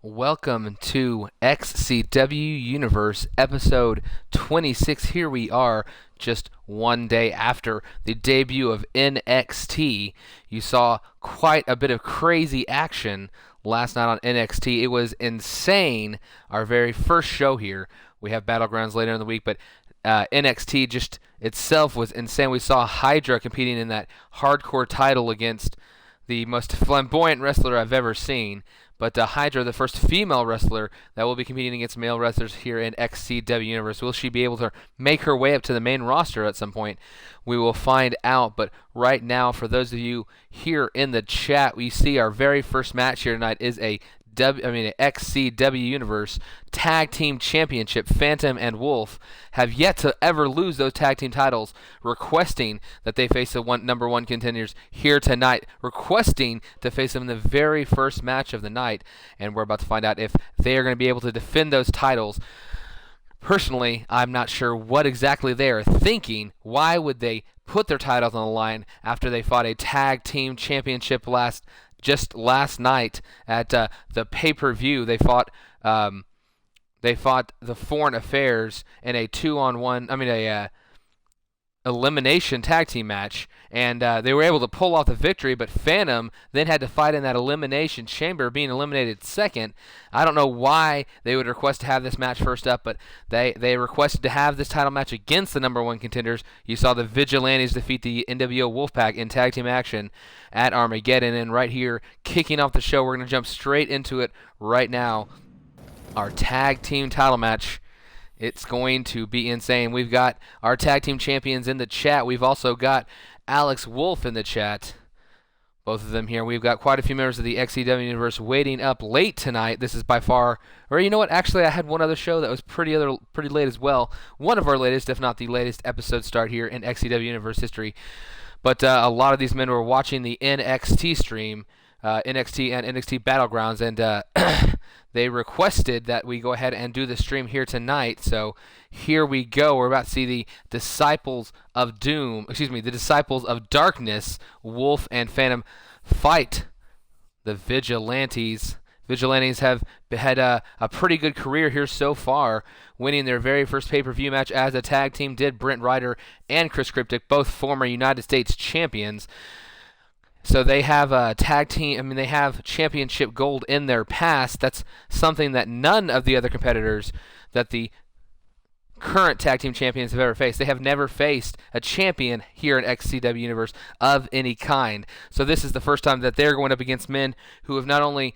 Welcome to XCW Universe episode 26. Here we are, just one day after the debut of NXT. You saw quite a bit of crazy action last night on NXT. It was insane. Our very first show here. We have Battlegrounds later in the week, but NXT just itself was insane. We saw Hydra competing in that hardcore title against the most flamboyant wrestler I've ever seen. But Hydra, the first female wrestler that will be competing against male wrestlers here in XCW Universe. Will she be able to make her way up to the main roster at some point? We will find out. But right now, for those of you here in the chat, we see our very first match here tonight is an XCW Universe Tag Team Championship. Phantom and Wolf have yet to ever lose those tag team titles, requesting that they face the number one contenders here tonight, requesting to face them in the very first match of the night, and we're about to find out if they are going to be able to defend those titles. Personally, I'm not sure what exactly they are thinking. Why would they put their titles on the line after they fought a tag team championship last night at the pay-per-view? They fought the Foreign Affairs in a elimination tag team match, and they were able to pull off the victory, but Phantom then had to fight in that elimination chamber, being eliminated second. I don't know why they would request to have this match first up, but they requested to have this title match against the number one contenders. You saw the Vigilantes defeat the NWO Wolfpack in tag team action at Armageddon, and right here, kicking off the show, we're going to jump straight into it right now. Our tag team title match. It's going to be insane. We've got our tag team champions in the chat. We've also got Alex Wolf in the chat. Both of them here. We've got quite a few members of the XCW Universe waiting up late tonight. This is by far, or you know what? Actually, I had one other show that was pretty late as well. One of our latest, if not the latest, episodes start here in XCW Universe history. But a lot of these men were watching the NXT stream, NXT and NXT Battlegrounds, and they requested that we go ahead and do the stream here tonight. So here we go. We're about to see the Disciples of Darkness, Wolf and Phantom, fight the Vigilantes. Vigilantes have had a pretty good career here so far, winning their very first pay-per-view match as a tag team did Brent Ryder and Chris Cryptic, both former United States champions. So they have a tag team, they have championship gold in their past. That's something that none of the other competitors that the current tag team champions have ever faced. They have never faced a champion here in XCW Universe of any kind. So this is the first time that they're going up against men who have not only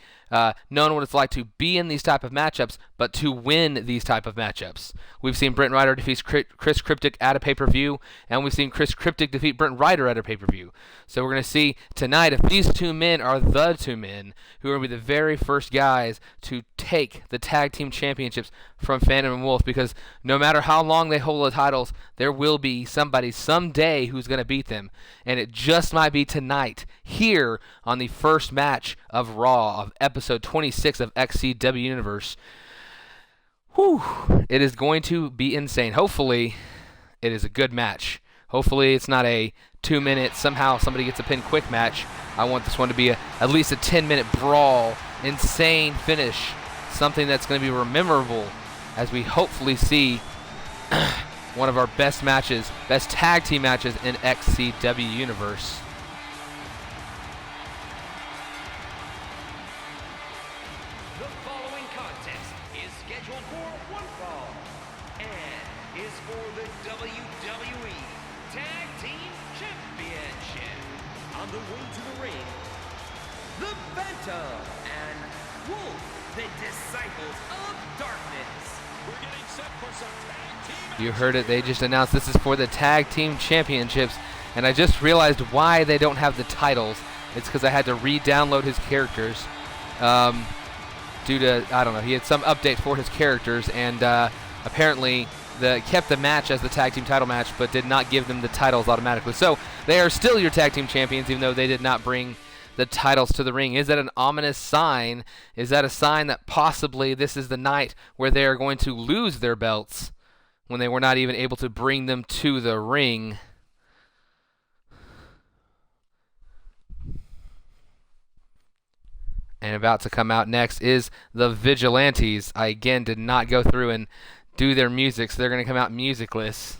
known what it's like to be in these type of matchups, but to win these type of matchups. We've seen Brent Ryder defeat Chris Cryptic at a pay-per-view, and we've seen Chris Cryptic defeat Brent Ryder at a pay-per-view. So we're going to see tonight if these two men are the two men who are going to be the very first guys to take the tag team championships from Phantom and Wolf, because no matter how long they hold the titles, there will be somebody someday who's going to beat them, and it just might be tonight here on the first match of Raw of episode 26 of XCW Universe. Whew, it is going to be insane. Hopefully, it is a good match. Hopefully, it's not a 2-minute, somehow somebody gets a pin quick match. I want this one to be at least a 10-minute brawl, insane finish, something that's going to be memorable as we hopefully see one of our best matches, best tag team matches in XCW Universe. The following contest is scheduled for one fall and is for the WWE Tag Team Championship. On the way to the ring, the Phantom and Wolf, the Disciples of Darkness. We're getting set for some tag team. You heard it. They just announced this is for the Tag Team Championships, and I just realized why they don't have the titles. It's because I had to re-download his characters due to, I don't know, he had some update for his characters, and apparently kept the match as the tag team title match, but did not give them the titles automatically. So they are still your tag team champions, even though they did not bring the titles to the ring. Is that an ominous sign? Is that a sign that possibly this is the night where they are going to lose their belts when they were not even able to bring them to the ring? And about to come out next is the Vigilantes. I again did not go through and do their music, so they're going to come out musicless.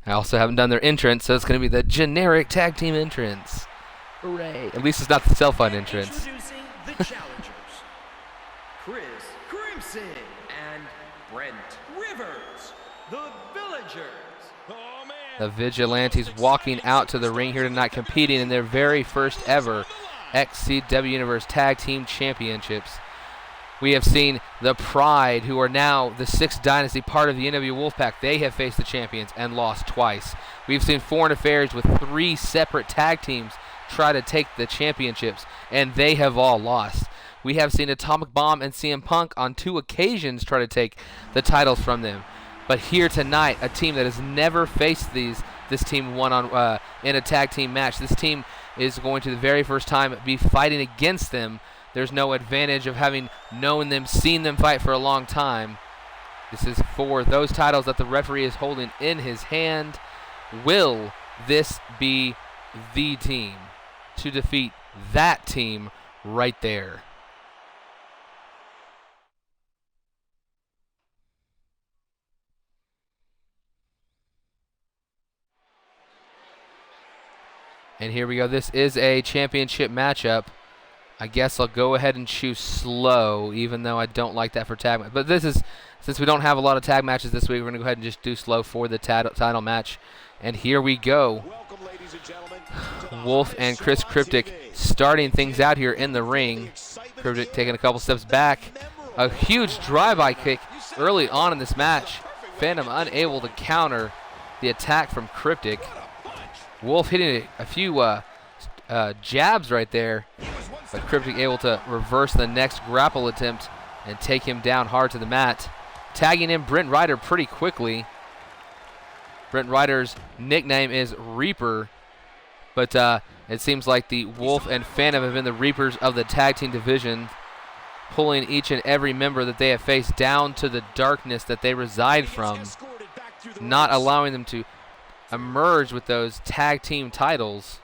I also haven't done their entrance, so it's going to be the generic tag team entrance. Hooray. At least it's not the cell phone entrance. Introducing the challengers, Chris Crimson and Brent Rivers, the Villagers. Oh, man. The Vigilantes walking out to the ring here tonight, competing in their very first ever XCW Universe Tag Team Championships. We have seen the Pride, who are now the 6th Dynasty, part of the NW Wolfpack. They have faced the champions and lost twice. We've seen Foreign Affairs with 3 separate tag teams try to take the championships, and they have all lost. We have seen Atomic Bomb and CM Punk on 2 occasions try to take the titles from them. But here tonight, a team that has never faced this team in a tag team match. This team is going to the very first time be fighting against them. There's no advantage of having known them, seen them fight for a long time. This is for those titles that the referee is holding in his hand. Will this be the team to defeat that team right there? And here we go. This is a championship matchup. I guess I'll go ahead and choose slow, even though I don't like that for tag match. But this is, since we don't have a lot of tag matches this week, we're going to go ahead and just do slow for the title match. And here we go. Wolf and Chris Cryptic starting things out here in the ring. Cryptic taking a couple steps back. A huge drive-by kick early on in this match. Phantom unable to counter the attack from Cryptic. Wolf hitting a few jabs right there, but Cryptic able to reverse the next grapple attempt and take him down hard to the mat. Tagging in Brent Ryder pretty quickly. Brent Ryder's nickname is Reaper, but it seems like the Wolf and Phantom have been the Reapers of the tag team division, pulling each and every member that they have faced down to the darkness that they reside from, not allowing them to emerge with those tag team titles.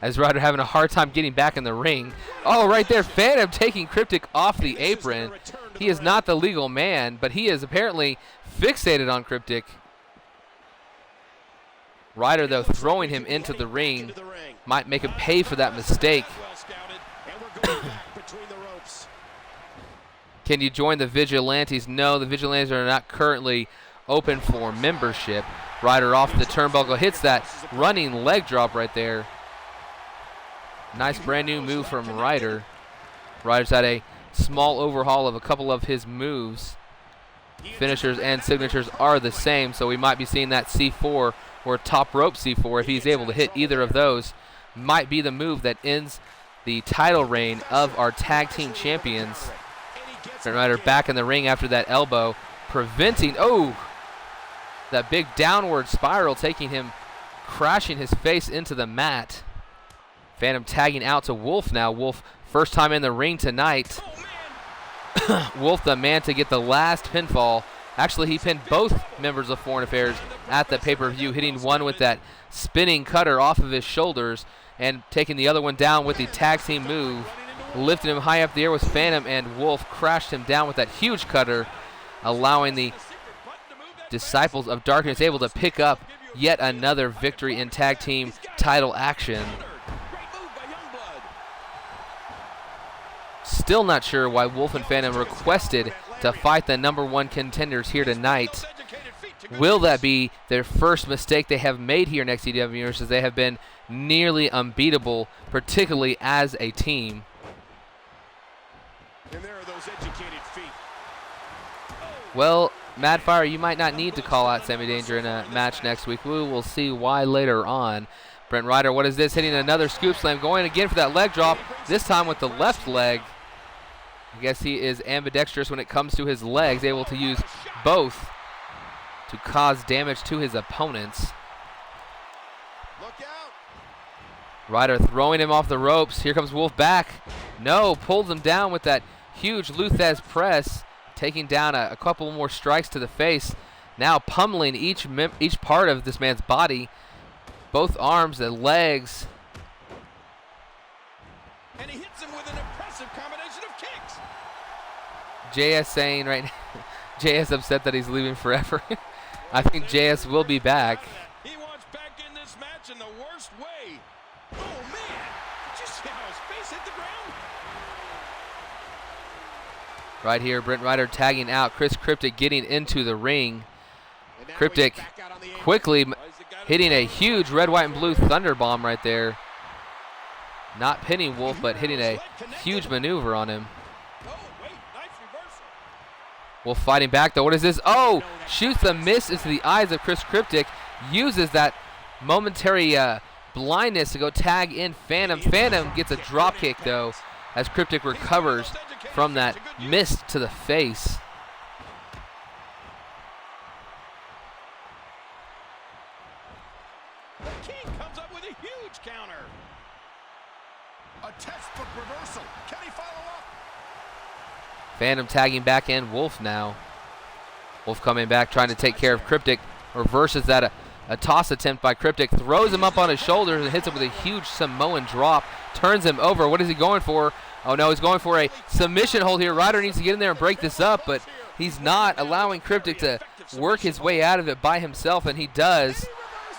As Ryder having a hard time getting back in the ring. Oh, right there, Phantom taking Cryptic off the apron. He is not the legal man, but he is apparently fixated on Cryptic. Ryder, though, throwing him into the ring might make him pay for that mistake. Can you join the Vigilantes? No, the Vigilantes are not currently open for membership. Ryder off the turnbuckle, hits that running leg drop right there. Nice brand new move from Ryder. Ryder's had a small overhaul of a couple of his moves. Finishers and signatures are the same, so we might be seeing that C4 or top rope C4 if he's able to hit either of those. Might be the move that ends the title reign of our tag team champions. Ryder back in the ring after that elbow, preventing, that big downward spiral, taking him, crashing his face into the mat. Phantom tagging out to Wolf now. Wolf, first time in the ring tonight. Wolf, the man to get the last pinfall. Actually, he pinned both members of Foreign Affairs at the pay-per-view, hitting one with that spinning cutter off of his shoulders and taking the other one down with the tag team move. Lifting him high up the air with Phantom, and Wolf crashed him down with that huge cutter, allowing the Disciples of Darkness able to pick up yet another victory in tag team title action. Still not sure why Wolf and Phantom requested to fight the #1 contenders here tonight. Will that be their first mistake they have made here in XCW Universe, as they have been nearly unbeatable, particularly as a team? And there are those educated feet. Well, Madfire, you might not need to call out Sammy Danger in a match next week. We will see why later on. Brent Ryder, what is this? Hitting another scoop slam, going again for that leg drop, this time with the left leg. I guess he is ambidextrous when it comes to his legs, able to use both to cause damage to his opponents. Look out. Ryder throwing him off the ropes. Here comes Wolf back. No, pulls him down with that huge Luthez press, taking down a couple more strikes to the face. Now pummeling each part of this man's body. Both arms and legs. And he hits him with an impressive combination of kicks. JS saying right now, JS upset that he's leaving forever. I think JS will be back. He wants back in this match in the worst way. Oh, man. Did you see how his face hit the ground? Right here, Brent Ryder tagging out. Chris Cryptic getting into the ring. Cryptic quickly hitting a huge red, white, and blue thunder bomb right there. Not pinning Wolf, but hitting a huge maneuver on him. Wolf fighting back, though. What is this? Oh! Shoots the miss into the eyes of Chris Cryptic. Uses that momentary blindness to go tag in Phantom. Phantom gets a drop kick, though, as Cryptic recovers from that miss to the face. The King comes up with a huge counter. A textbook reversal. Can he follow up? Phantom tagging back in Wolf now. Wolf coming back, trying to take care of Cryptic. Reverses that a toss attempt by Cryptic. Throws him up on his shoulders and hits him with a huge Samoan drop. Turns him over. What is he going for? Oh no, he's going for a submission hold here. Ryder needs to get in there and break this up, but he's not allowing Cryptic to work his way out of it by himself, and he does.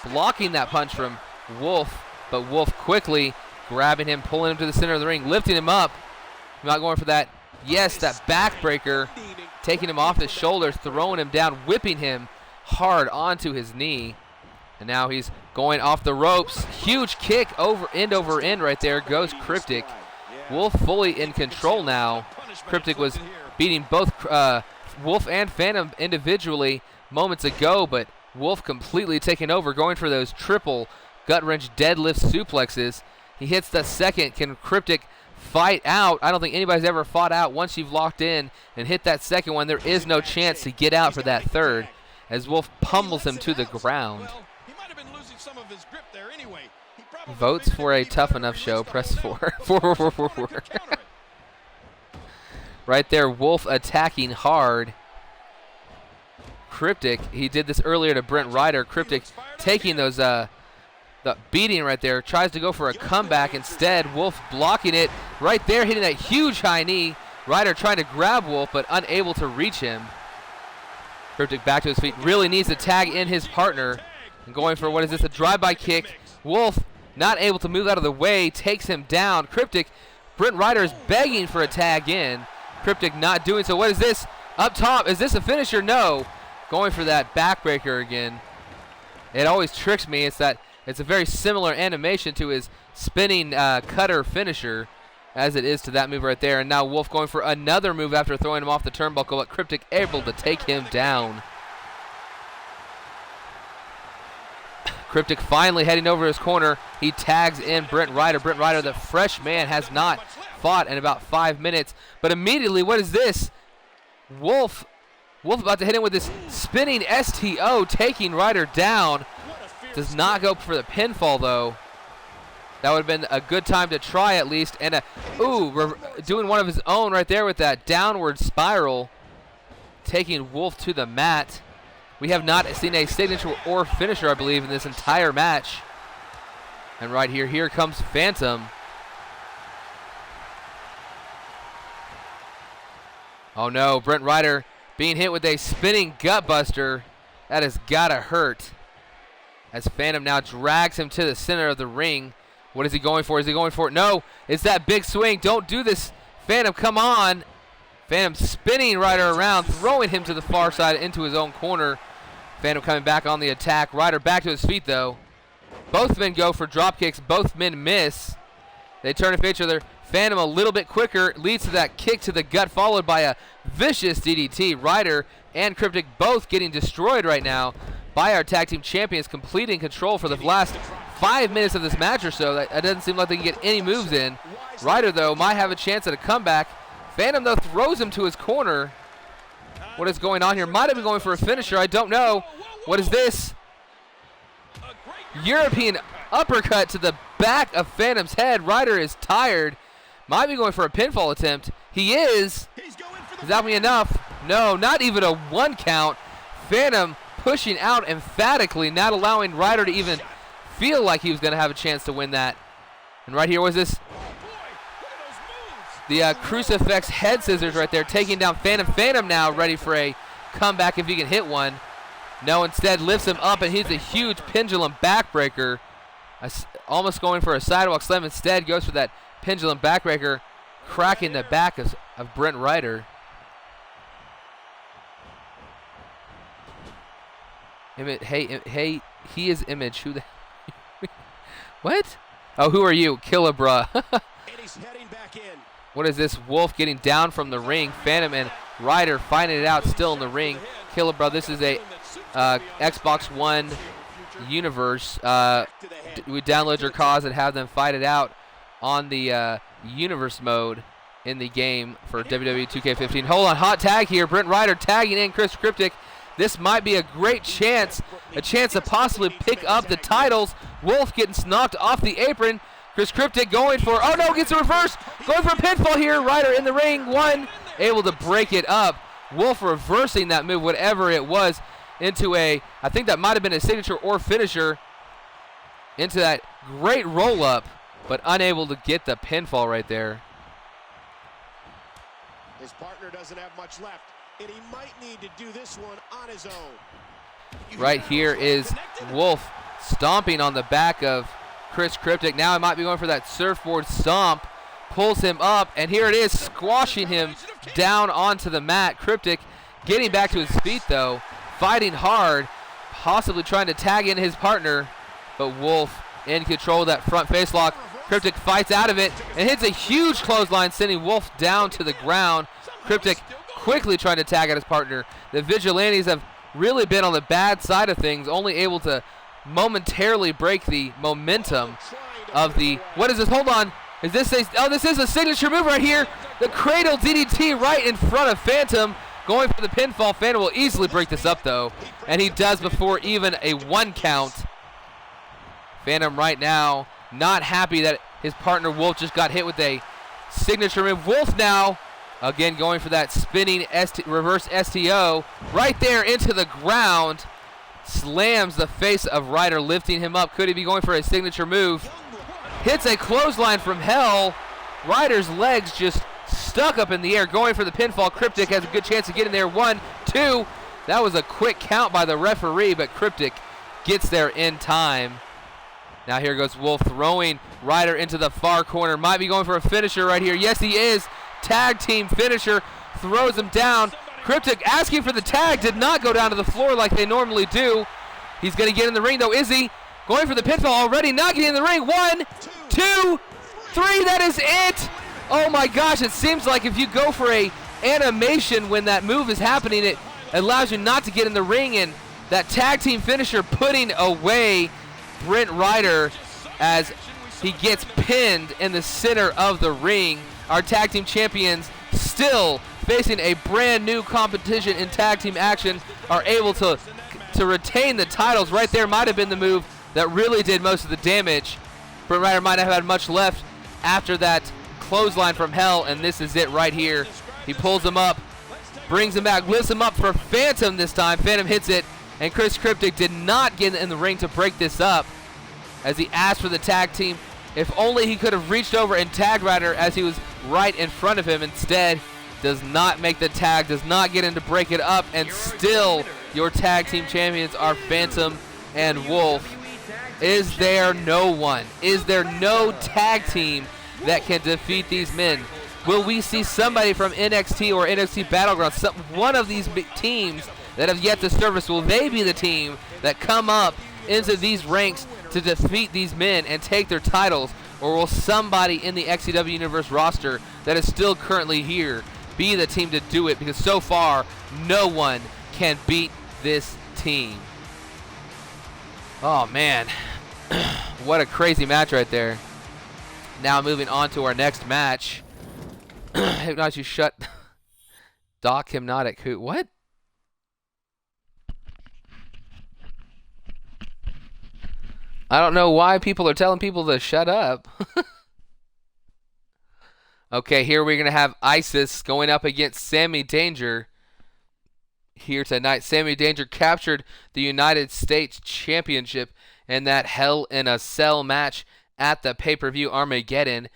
Blocking that punch from Wolf, but Wolf quickly grabbing him, pulling him to the center of the ring, lifting him up. Not going for that. Yes, that backbreaker, taking him off his shoulders, throwing him down, whipping him hard onto his knee. And now he's going off the ropes. Huge kick over end right there. Goes Cryptic. Wolf fully in control now. Cryptic was beating both Wolf and Phantom individually moments ago, but Wolf completely taking over, going for those triple gut-wrench deadlift suplexes. He hits the second. Can Cryptic fight out? I don't think anybody's ever fought out. Once you've locked in and hit that second one, there is no chance to get out for that third, as Wolf pummels him to the ground. Votes for a Tough Enough show. Press 4. 4. Right there, Wolf attacking hard. Cryptic, he did this earlier to Brent Ryder. Cryptic taking those, the beating right there. Tries to go for a comeback. Instead, Wolf blocking it right there, hitting that huge high knee. Ryder trying to grab Wolf, but unable to reach him. Cryptic back to his feet. Really needs to tag in his partner. And going for, what is this, a drive-by kick. Wolf not able to move out of the way, takes him down. Cryptic, Brent Ryder is begging for a tag in. Cryptic not doing so. What is this? Up top, is this a finisher? No. Going for that backbreaker again. It always tricks me. It's a very similar animation to his spinning cutter finisher as it is to that move right there. And now Wolf going for another move after throwing him off the turnbuckle, but Cryptic able to take him down. Cryptic finally heading over his corner. He tags in Brent Ryder. Brent Ryder, the fresh man, has not fought in about 5 minutes. But immediately, what is this? Wolf about to hit him with this spinning STO, taking Ryder down. Does not go for the pinfall, though. That would have been a good time to try at least. And doing one of his own right there with that downward spiral, taking Wolf to the mat. We have not seen a signature or finisher, I believe, in this entire match. And right here comes Phantom. Oh no, Brent Ryder being hit with a spinning gutbuster. That has gotta hurt. As Phantom now drags him to the center of the ring. What is he going for? Is he going for it? No, it's that big swing. Don't do this, Phantom, come on. Phantom spinning Ryder around, throwing him to the far side into his own corner. Phantom coming back on the attack. Ryder back to his feet, though. Both men go for drop kicks. Both men miss. They turn to face each other. Phantom a little bit quicker, leads to that kick to the gut, followed by a vicious DDT. Ryder and Cryptic both getting destroyed right now by our tag team champions, completing control for the last 5 minutes of this match or so. That doesn't seem like they can get any moves in. Ryder, though, might have a chance at a comeback. Phantom, though, throws him to his corner. What is going on here? Might have been going for a finisher. I don't know. What is this? European uppercut to the back of Phantom's head. Ryder is tired. Might be going for a pinfall attempt. He is. Is that be enough? No, not even a 1 count. Phantom pushing out emphatically, not allowing Ryder to even feel like he was going to have a chance to win that. And right here was this. The Crucifix head scissors right there, taking down Phantom. Phantom now ready for a comeback if he can hit one. No, instead lifts him up and hits a huge pendulum backbreaker. Almost going for a sidewalk slam. Instead goes for that pendulum backbreaker, cracking the back of Brent Ryder. Hey, he is Image. Who the what? Oh, who are you? Killabra. What is this? Wolf getting down from the ring. Phantom and Ryder finding it out still in the ring. Killabra, this is a Xbox One Universe. We download your cause and have them fight it out on the Universe mode in the game for WWE 2K15. Hold on, hot tag here. Brent Ryder tagging in Chris Cryptic. This might be a great chance, a chance to possibly pick up the titles. Wolf getting knocked off the apron. Chris Cryptic going for, oh no, gets a reverse. Going for a pinfall here. Ryder in the ring, one, able to break it up. Wolf reversing that move, whatever it was, into I think that might have been a signature or finisher, into that great roll-up, but unable to get the pinfall right there. His partner doesn't have much left, and he might need to do this one on his own. Right here is Wolf stomping on the back of Chris Cryptic. Now he might be going for that surfboard stomp. Pulls him up, and here it is, squashing him down onto the mat. Cryptic getting back to his feet, though, fighting hard, possibly trying to tag in his partner, but Wolf in control of that front face lock. Cryptic fights out of it and hits a huge clothesline, sending Wolf down to the ground. Cryptic quickly trying to tag out his partner. The Vigilantes have really been on the bad side of things, only able to momentarily break the momentum of the, what is this? Hold on. Is this this is a signature move right here. The cradle DDT right in front of Phantom, going for the pinfall. Phantom will easily break this up, though, and he does before even a 1 count. Phantom right now not happy that his partner Wolf just got hit with a signature move. Wolf now again going for that spinning reverse STO right there into the ground. Slams the face of Ryder, lifting him up. Could he be going for a signature move? Hits a clothesline from hell. Ryder's legs just stuck up in the air, going for the pinfall. Cryptic has a good chance of getting there. 1, 2. That was a quick count by the referee, but Cryptic gets there in time. Now here goes Wolf, throwing Ryder into the far corner. Might be going for a finisher right here. Yes, he is. Tag team finisher. Throws him down. Cryptic asking for the tag. Did not go down to the floor like they normally do. He's going to get in the ring, though, is he? Going for the pinfall already. Not getting in the ring. 1, 2, 3. That is it. Oh, my gosh. It seems like if you go for a animation when that move is happening, it allows you not to get in the ring. And that tag team finisher putting away Brent Ryder as he gets pinned in the center of the ring. Our tag team champions, still facing a brand new competition in tag team action, are able to retain the titles. Right there might have been the move that really did most of the damage. Brent Ryder might have had much left after that clothesline from hell, and this is it right here. He pulls him up, brings him back, lifts him up for Phantom this time. Phantom hits it, and Chris Cryptic did not get in the ring to break this up as he asked for the tag team. If only he could have reached over and tagged Ryder as he was right in front of him. Instead, does not make the tag, does not get in to break it up, and still your tag team champions are Phantom and Wolf. Is there no one? Is there no tag team that can defeat these men? Will we see somebody from NXT or NXT Battleground, one of these big teams that have yet to surface? Will they be the team that come up into these ranks to defeat these men and take their titles? Or will somebody in the XCW Universe roster that is still currently here be the team to do it? Because so far, no one can beat this team. Oh, man. What a crazy match right there. Now moving on to our next match. Hypnotize you shut. Doc Hypnotic. Who? What? I don't know why people are telling people to shut up. Okay, here we're going to have Isis going up against Sammy Danger here tonight. Sammy Danger captured the United States Championship in that Hell in a Cell match at the pay-per-view Armageddon.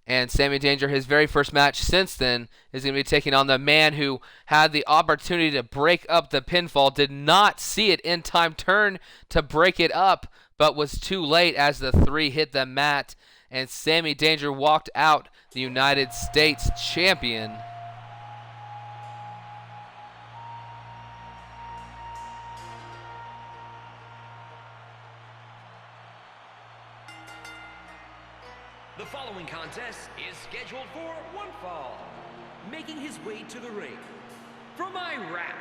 And Sammy Danger, his very first match since then, is going to be taking on the man who had the opportunity to break up the pinfall, did not see it in time, turn to break it up, but was too late as the three hit the mat, and Sammy Danger walked out the United States champion. The following contest is scheduled for one fall. Making his way to the ring, from Iraq,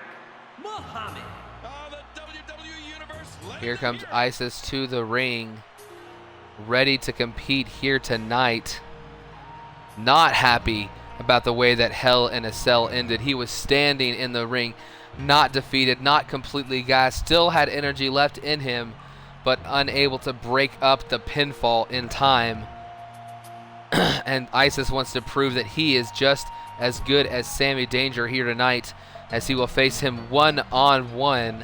Muhammad. The XCW Universe. Here comes ISIS to the ring, ready to compete here tonight. Not happy about the way that Hell in a Cell ended. He was standing in the ring, not defeated, not completely gassed, still had energy left in him, but unable to break up the pinfall in time. And ISIS wants to prove that he is just as good as Sammy Danger here tonight, as he will face him one-on-one.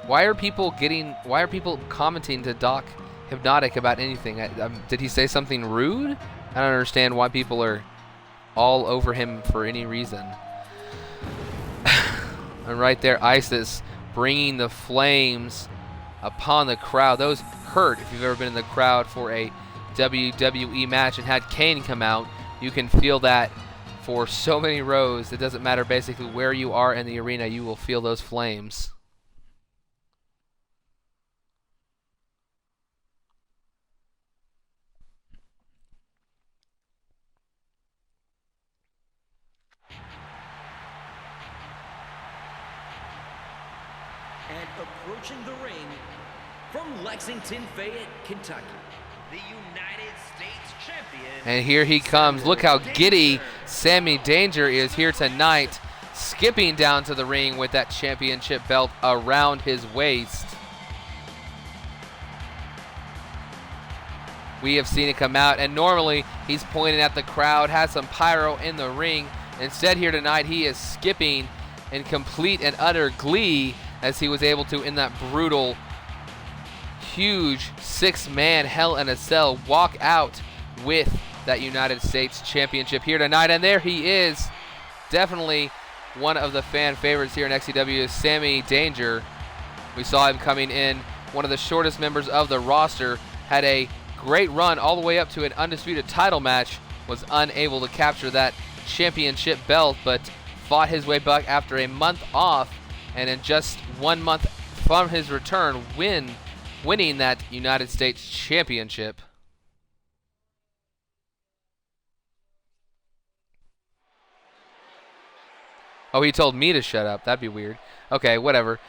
Why are people commenting to Doc Hypnotic about anything? Did he say something rude? I don't understand why people are all over him for any reason. And right there, ISIS bringing the flames upon the crowd. Those hurt. If you've ever been in the crowd for a WWE match and had Kane come out, you can feel that for so many rows. It doesn't matter basically where you are in the arena, you will feel those flames. And approaching the ring from Lexington, Fayette, Kentucky, the United States champion. And here he comes. Look how giddy Sammy Danger is here tonight, skipping down to the ring with that championship belt around his waist. We have seen it come out, and normally he's pointing at the crowd, has some pyro in the ring. Instead here tonight, he is skipping in complete and utter glee as he was able to, in that brutal, huge six-man Hell in a Cell, walk out with that United States Championship here tonight. And there he is, definitely one of the fan favorites here in XCW, Sammy Danger. We saw him coming in, one of the shortest members of the roster, had a great run all the way up to an undisputed title match, was unable to capture that championship belt, but fought his way back after a month off, and in just 1 month from his return, winning that United States Championship. Oh, he told me to shut up. That'd be weird. Okay, whatever.